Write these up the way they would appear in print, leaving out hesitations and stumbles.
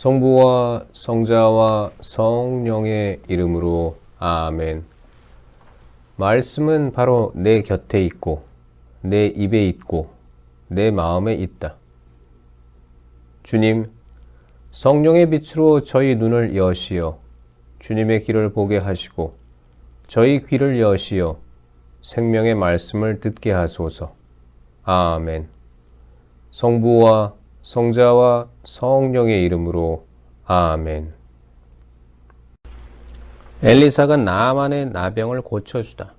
성부와 성자와 성령의 이름으로 아멘. 말씀은 바로 내 곁에 있고 내 입에 있고 내 마음에 있다. 주님, 성령의 빛으로 저희 눈을 여시어 주님의 길을 보게 하시고 저희 귀를 여시어 생명의 말씀을 듣게 하소서. 아멘. 성부와 성자와 성령의 이름으로 아멘. 엘리사가 나아만의 나병을 고쳐주다.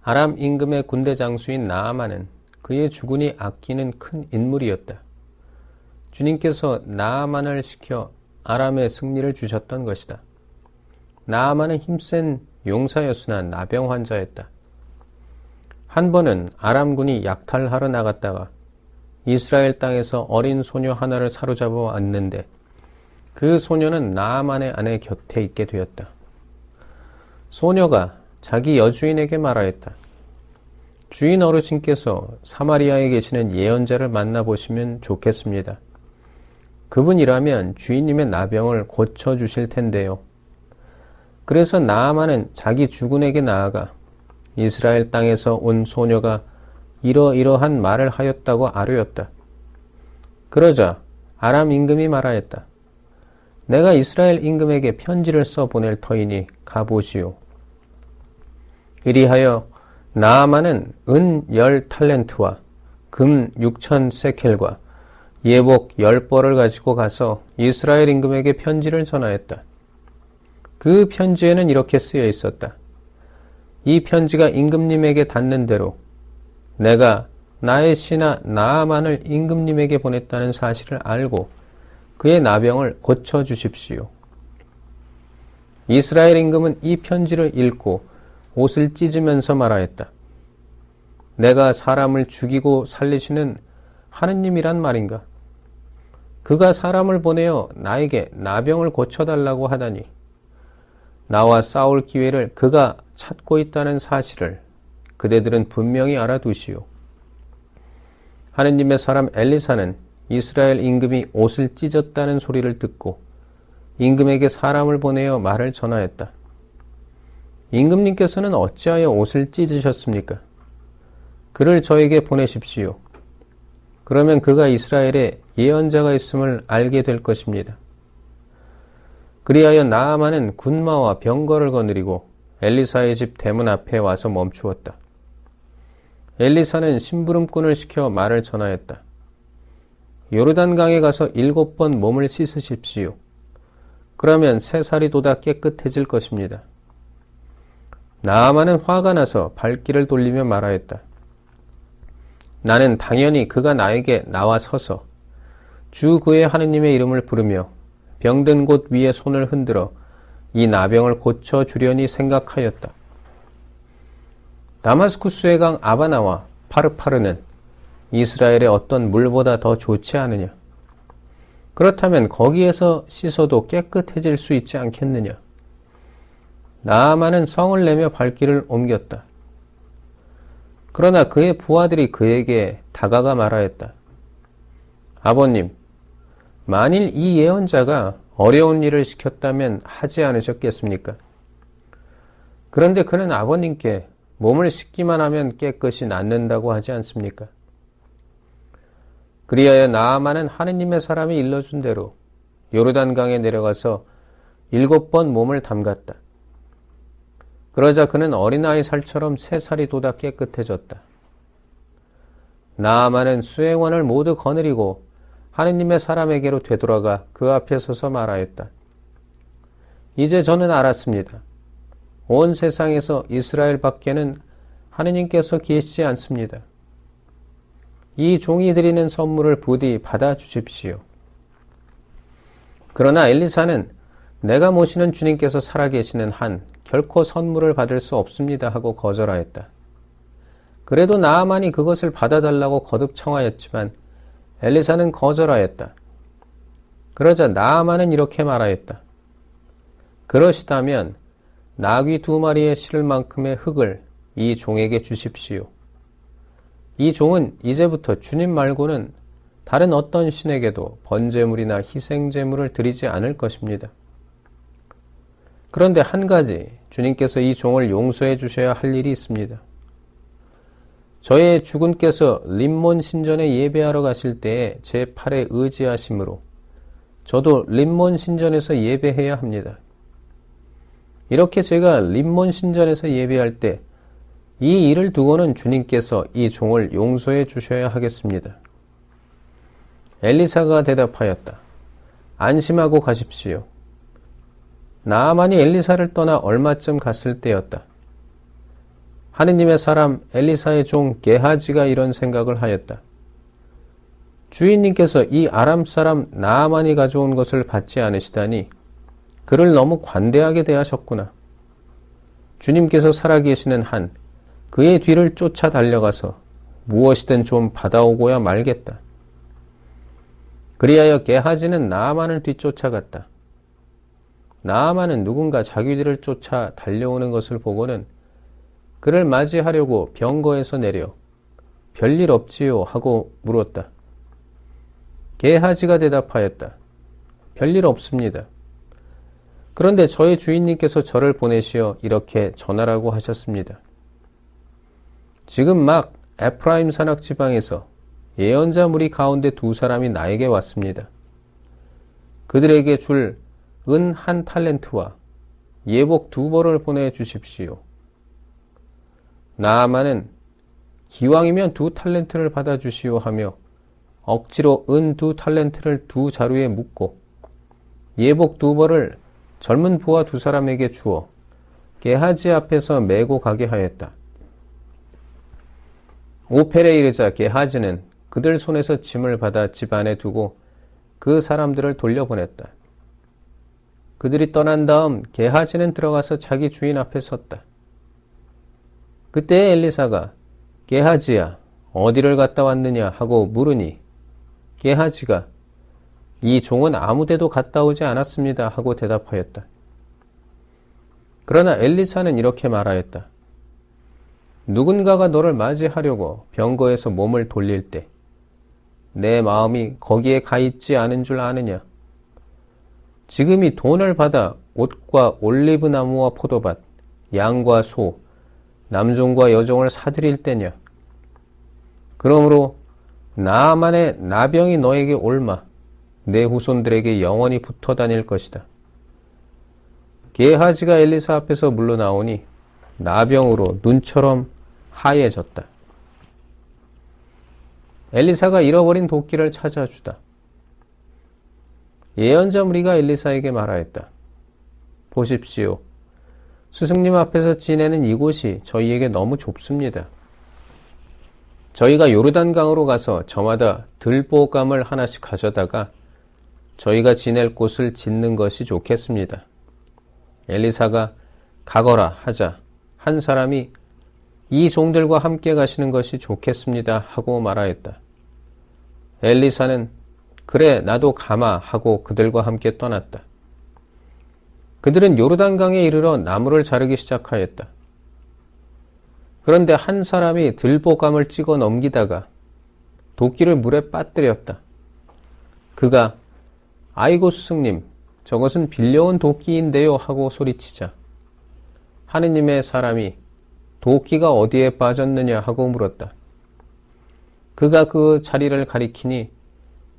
아람 임금의 군대 장수인 나아만은 그의 주군이 아끼는 큰 인물이었다. 주님께서 나아만을 시켜 아람의 승리를 주셨던 것이다. 나아만은 힘센 용사였으나 나병 환자였다. 한 번은 아람군이 약탈하러 나갔다가 이스라엘 땅에서 어린 소녀 하나를 사로잡아 왔는데 그 소녀는 나아만의 아내 곁에 있게 되었다. 소녀가 자기 여주인에게 말하였다. 주인 어르신께서 사마리아에 계시는 예언자를 만나보시면 좋겠습니다. 그분이라면 주인님의 나병을 고쳐주실 텐데요. 그래서 나아만은 자기 주군에게 나아가 이스라엘 땅에서 온 소녀가 이러이러한 말을 하였다고 아뢰었다. 그러자 아람 임금이 말하였다. 내가 이스라엘 임금에게 편지를 써 보낼 터이니 가보시오. 이리하여 나아만은 은 10탈렌트와 금 6천 세켈과 예복 10벌을 가지고 가서 이스라엘 임금에게 편지를 전하였다. 그 편지에는 이렇게 쓰여 있었다. 이 편지가 임금님에게 닿는 대로 내가 나의 신하 나아만을 임금님에게 보냈다는 사실을 알고 그의 나병을 고쳐주십시오. 이스라엘 임금은 이 편지를 읽고 옷을 찢으면서 말하였다. 내가 사람을 죽이고 살리시는 하느님이란 말인가? 그가 사람을 보내어 나에게 나병을 고쳐달라고 하다니 나와 싸울 기회를 그가 찾고 있다는 사실을 그대들은 분명히 알아두시오. 하느님의 사람 엘리사는 이스라엘 임금이 옷을 찢었다는 소리를 듣고 임금에게 사람을 보내어 말을 전하였다. 임금님께서는 어찌하여 옷을 찢으셨습니까? 그를 저에게 보내십시오. 그러면 그가 이스라엘에 예언자가 있음을 알게 될 것입니다. 그리하여 나아만은 군마와 병거를 거느리고 엘리사의 집 대문 앞에 와서 멈추었다. 엘리사는 심부름꾼을 시켜 말을 전하였다. 요르단강에 가서 7번 몸을 씻으십시오. 그러면 새살이 돋아 깨끗해질 것입니다. 나아만은 화가 나서 발길을 돌리며 말하였다. 나는 당연히 그가 나에게 나와 서서 주 그의 하느님의 이름을 부르며 병든 곳 위에 손을 흔들어 이 나병을 고쳐주려니 생각하였다. 다마스쿠스의 강 아바나와 파르파르는 이스라엘의 어떤 물보다 더 좋지 않으냐? 그렇다면 거기에서 씻어도 깨끗해질 수 있지 않겠느냐? 나아만은 성을 내며 발길을 옮겼다. 그러나 그의 부하들이 그에게 다가가 말하였다. 아버님, 만일 이 예언자가 어려운 일을 시켰다면 하지 않으셨겠습니까? 그런데 그는 아버님께 몸을 씻기만 하면 깨끗이 낫는다고 하지 않습니까? 그리하여 나아만은 하느님의 사람이 일러준 대로 요르단강에 내려가서 7번 몸을 담갔다. 그러자 그는 어린아이 살처럼 새살이 돋아 깨끗해졌다. 나아만은 수행원을 모두 거느리고 하느님의 사람에게로 되돌아가 그 앞에 서서 말하였다. 이제 저는 알았습니다. 온 세상에서 이스라엘 밖에는 하느님께서 계시지 않습니다. 이 종이 드리는 선물을 부디 받아주십시오. 그러나 엘리사는 내가 모시는 주님께서 살아계시는 한 결코 선물을 받을 수 없습니다 하고 거절하였다. 그래도 나아만이 그것을 받아달라고 거듭 청하였지만 엘리사는 거절하였다. 그러자 나아만은 이렇게 말하였다. 그러시다면 나귀 2마리에 실을 만큼의 흙을 이 종에게 주십시오. 이 종은 이제부터 주님 말고는 다른 어떤 신에게도 번제물이나 희생제물을 드리지 않을 것입니다. 그런데 한 가지 주님께서 이 종을 용서해 주셔야 할 일이 있습니다. 저의 주군께서 림몬 신전에 예배하러 가실 때에 제 팔에 의지하심으로 저도 림몬 신전에서 예배해야 합니다. 이렇게 제가 림몬 신전에서 예배할 때 이 일을 두고는 주님께서 이 종을 용서해 주셔야 하겠습니다. 엘리사가 대답하였다. 안심하고 가십시오. 나아만이 엘리사를 떠나 얼마쯤 갔을 때였다. 하느님의 사람 엘리사의 종 게하지가 이런 생각을 하였다. 주인님께서 이 아람 사람 나아만이 가져온 것을 받지 않으시다니 그를 너무 관대하게 대하셨구나. 주님께서 살아계시는 한 그의 뒤를 쫓아 달려가서 무엇이든 좀 받아오고야 말겠다. 그리하여 게하지는 나아만을 뒤쫓아갔다. 나아만은 누군가 자기 뒤를 쫓아 달려오는 것을 보고는 그를 맞이하려고 병거에서 내려 별일 없지요 하고 물었다. 게하지가 대답하였다. 별일 없습니다. 그런데 저의 주인님께서 저를 보내시어 이렇게 전하라고 하셨습니다. 지금 막 에프라임 산악 지방에서 예언자 무리 가운데 두 사람이 나에게 왔습니다. 그들에게 줄 은 1달란트와 예복 2벌을 보내주십시오. 나아만은 기왕이면 2달란트를 받아주시오 하며 억지로 은 2달란트를 두 자루에 묶고 예복 2벌을 젊은 부하 2사람에게 주어 게하지 앞에서 메고 가게 하였다. 오펠에 이르자 게하지는 그들 손에서 짐을 받아 집 안에 두고 그 사람들을 돌려보냈다. 그들이 떠난 다음 게하지는 들어가서 자기 주인 앞에 섰다. 그때 엘리사가 게하지야 어디를 갔다 왔느냐 하고 물으니 게하지가 이 종은 아무데도 갔다 오지 않았습니다 하고 대답하였다. 그러나 엘리사는 이렇게 말하였다. 누군가가 너를 맞이하려고 병거에서 몸을 돌릴 때 내 마음이 거기에 가 있지 않은 줄 아느냐. 지금이 돈을 받아 옷과 올리브 나무와 포도밭, 양과 소, 남종과 여종을 사들일 때냐. 그러므로 나아만의 나병이 너에게 옮아 내 후손들에게 영원히 붙어 다닐 것이다. 게하지가 엘리사 앞에서 물러나오니 나병으로 눈처럼 하얘졌다. 엘리사가 잃어버린 도끼를 찾아주다. 예언자 무리가 엘리사에게 말하였다. 보십시오. 스승님 앞에서 지내는 이곳이 저희에게 너무 좁습니다. 저희가 요르단강으로 가서 저마다 들보감을 하나씩 가져다가 저희가 지낼 곳을 짓는 것이 좋겠습니다. 엘리사가 가거라 하자 한 사람이 이 종들과 함께 가시는 것이 좋겠습니다 하고 말하였다. 엘리사는 그래 나도 가마 하고 그들과 함께 떠났다. 그들은 요르단강에 이르러 나무를 자르기 시작하였다. 그런데 한 사람이 들보감을 찍어 넘기다가 도끼를 물에 빠뜨렸다. 그가 아이고 스승님 저것은 빌려온 도끼인데요 하고 소리치자 하느님의 사람이 도끼가 어디에 빠졌느냐 하고 물었다. 그가 그 자리를 가리키니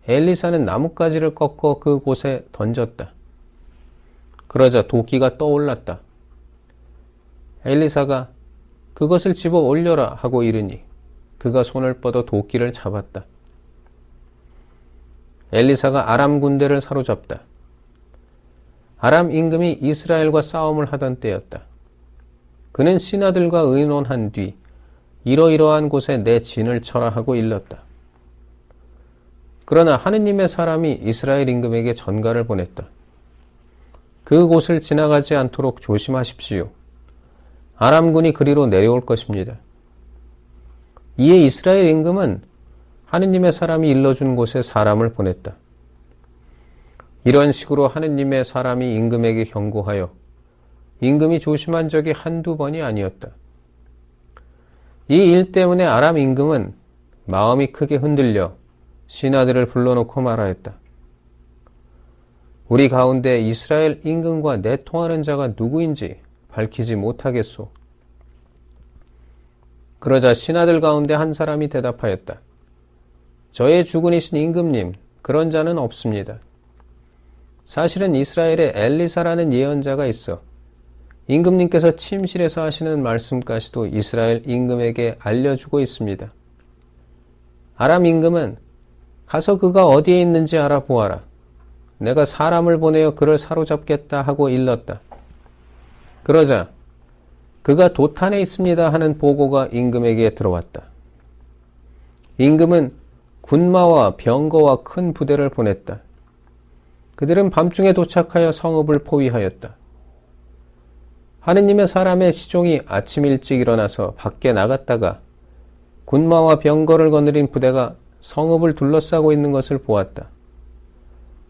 엘리사는 나뭇가지를 꺾어 그곳에 던졌다. 그러자 도끼가 떠올랐다. 엘리사가 그것을 집어 올려라 하고 이르니 그가 손을 뻗어 도끼를 잡았다. 엘리사가 아람 군대를 사로잡다. 아람 임금이 이스라엘과 싸움을 하던 때였다. 그는 신하들과 의논한 뒤 이러이러한 곳에 내 진을 쳐라 하고 일렀다. 그러나 하느님의 사람이 이스라엘 임금에게 전가를 보냈다. 그곳을 지나가지 않도록 조심하십시오. 아람군이 그리로 내려올 것입니다. 이에 이스라엘 임금은 하느님의 사람이 일러준 곳에 사람을 보냈다. 이런 식으로 하느님의 사람이 임금에게 경고하여 임금이 조심한 적이 한두 번이 아니었다. 이 일 때문에 아람 임금은 마음이 크게 흔들려 신하들을 불러놓고 말하였다. 우리 가운데 이스라엘 임금과 내통하는 자가 누구인지 밝히지 못하겠소. 그러자 신하들 가운데 한 사람이 대답하였다. 저의 주군이신 임금님, 그런 자는 없습니다. 사실은 이스라엘에 엘리사라는 예언자가 있어 임금님께서 침실에서 하시는 말씀까지도 이스라엘 임금에게 알려주고 있습니다. 아람 임금은 가서 그가 어디에 있는지 알아보아라. 내가 사람을 보내어 그를 사로잡겠다 하고 일렀다. 그러자 그가 도탄에 있습니다 하는 보고가 임금에게 들어왔다. 임금은 군마와 병거와 큰 부대를 보냈다. 그들은 밤중에 도착하여 성읍을 포위하였다. 하느님의 사람의 시종이 아침 일찍 일어나서 밖에 나갔다가 군마와 병거를 거느린 부대가 성읍을 둘러싸고 있는 것을 보았다.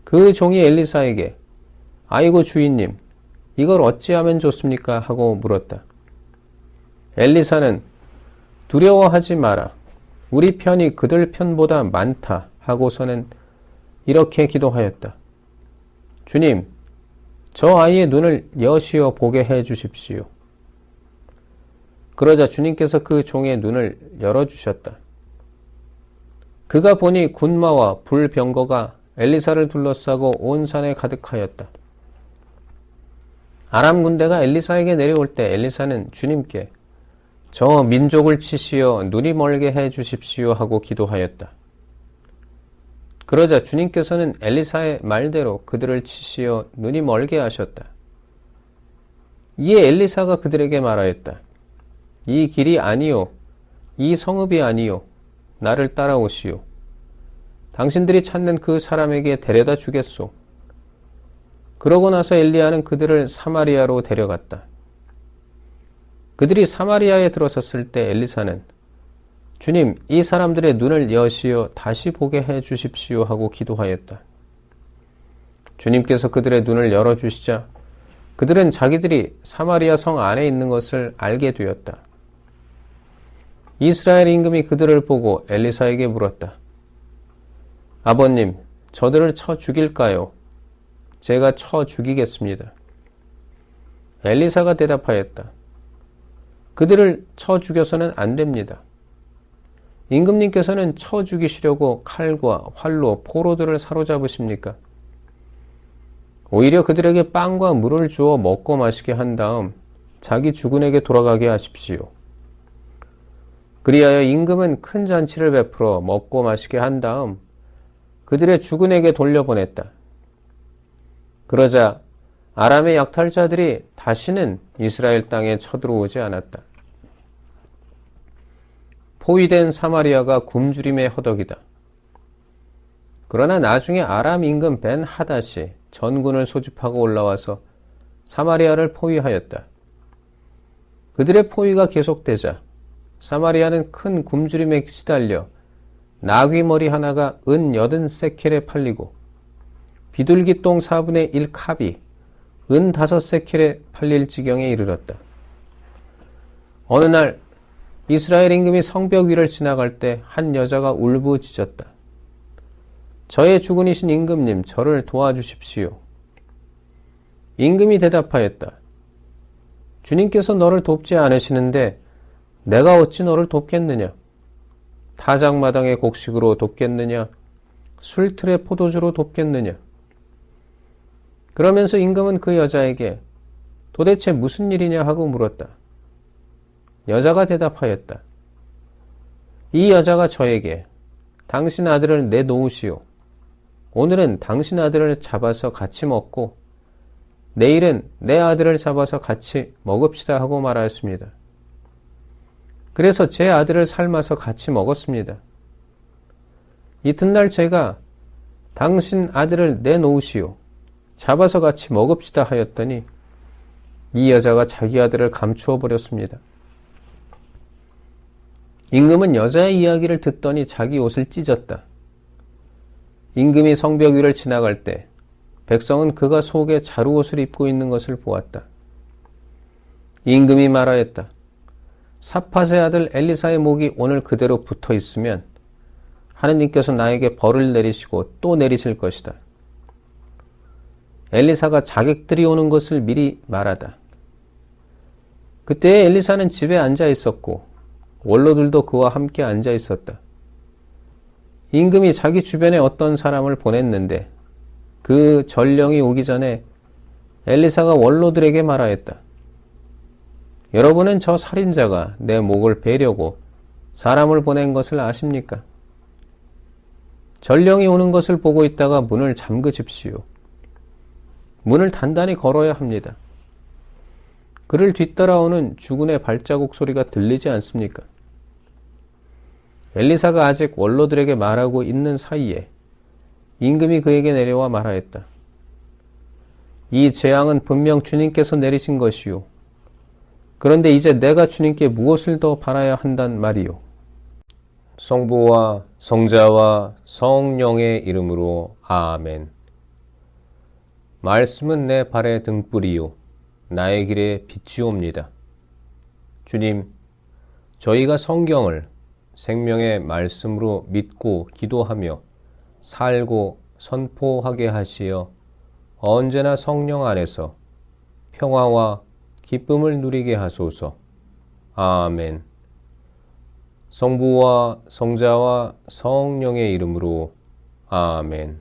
그 종이 엘리사에게 아이고 주인님, 이걸 어찌하면 좋습니까? 하고 물었다. 엘리사는 두려워하지 마라. 우리 편이 그들 편보다 많다 하고서는 이렇게 기도하였다. 주님, 저 아이의 눈을 여시어 보게 해 주십시오. 그러자 주님께서 그 종의 눈을 열어주셨다. 그가 보니 군마와 불병거가 엘리사를 둘러싸고 온 산에 가득하였다. 아람 군대가 엘리사에게 내려올 때 엘리사는 주님께 저 민족을 치시어 눈이 멀게 해 주십시오 하고 기도하였다. 그러자 주님께서는 엘리사의 말대로 그들을 치시어 눈이 멀게 하셨다. 이에 엘리사가 그들에게 말하였다. 이 길이 아니요, 이 성읍이 아니요, 나를 따라오시오. 당신들이 찾는 그 사람에게 데려다 주겠소. 그러고 나서 엘리야는 그들을 사마리아로 데려갔다. 그들이 사마리아에 들어섰을 때 엘리사는 주님, 이 사람들의 눈을 여시어 다시 보게 해 주십시오 하고 기도하였다. 주님께서 그들의 눈을 열어주시자 그들은 자기들이 사마리아 성 안에 있는 것을 알게 되었다. 이스라엘 임금이 그들을 보고 엘리사에게 물었다. 아버님, 저들을 쳐 죽일까요? 제가 쳐 죽이겠습니다. 엘리사가 대답하였다. 그들을 쳐 죽여서는 안 됩니다. 임금님께서는 쳐 죽이시려고 칼과 활로 포로들을 사로잡으십니까? 오히려 그들에게 빵과 물을 주어 먹고 마시게 한 다음 자기 주군에게 돌아가게 하십시오. 그리하여 임금은 큰 잔치를 베풀어 먹고 마시게 한 다음 그들의 주군에게 돌려보냈다. 그러자 아람의 약탈자들이 다시는 이스라엘 땅에 쳐들어오지 않았다. 포위된 사마리아가 굶주림의 허덕이다. 그러나 나중에 아람 임금 벤 하닷이 전군을 소집하고 올라와서 사마리아를 포위하였다. 그들의 포위가 계속되자 사마리아는 큰 굶주림에 시달려 나귀 머리 하나가 은 80세켈에 팔리고 비둘기 똥 4분의 1 캅이 은 5세켈에 팔릴 지경에 이르렀다. 어느 날 이스라엘 임금이 성벽 위를 지나갈 때 한 여자가 울부짖었다. 저의 주군이신 임금님, 저를 도와주십시오. 임금이 대답하였다. 주님께서 너를 돕지 않으시는데 내가 어찌 너를 돕겠느냐? 타작마당의 곡식으로 돕겠느냐? 술틀의 포도주로 돕겠느냐? 그러면서 임금은 그 여자에게 도대체 무슨 일이냐 하고 물었다. 여자가 대답하였다. 이 여자가 저에게 당신 아들을 내놓으시오. 오늘은 당신 아들을 잡아서 같이 먹고 내일은 내 아들을 잡아서 같이 먹읍시다 하고 말하였습니다. 그래서 제 아들을 삶아서 같이 먹었습니다. 이튿날 제가 당신 아들을 내놓으시오. 잡아서 같이 먹읍시다 하였더니 이 여자가 자기 아들을 감추어 버렸습니다. 임금은 여자의 이야기를 듣더니 자기 옷을 찢었다. 임금이 성벽 위를 지나갈 때 백성은 그가 속에 자루옷을 입고 있는 것을 보았다. 임금이 말하였다. 삽팟의 아들 엘리사의 목이 오늘 그대로 붙어 있으면 하느님께서 나에게 벌을 내리시고 또 내리실 것이다. 엘리사가 자객들이 오는 것을 미리 말하다. 그때 엘리사는 집에 앉아 있었고 원로들도 그와 함께 앉아 있었다. 임금이 자기 주변에 어떤 사람을 보냈는데 그 전령이 오기 전에 엘리사가 원로들에게 말하였다. 여러분은 저 살인자가 내 목을 베려고 사람을 보낸 것을 아십니까? 전령이 오는 것을 보고 있다가 문을 잠그십시오. 문을 단단히 걸어야 합니다. 그를 뒤따라오는 주군의 발자국 소리가 들리지 않습니까? 엘리사가 아직 원로들에게 말하고 있는 사이에 임금이 그에게 내려와 말하였다. 이 재앙은 분명 주님께서 내리신 것이요. 그런데 이제 내가 주님께 무엇을 더 바라야 한단 말이요. 성부와 성자와 성령의 이름으로 아멘. 말씀은 내 발의 등불이요 나의 길에 빛이옵니다. 주님, 저희가 성경을 생명의 말씀으로 믿고 기도하며 살고 선포하게 하시어 언제나 성령 안에서 평화와 기쁨을 누리게 하소서. 아멘. 성부와 성자와 성령의 이름으로 아멘.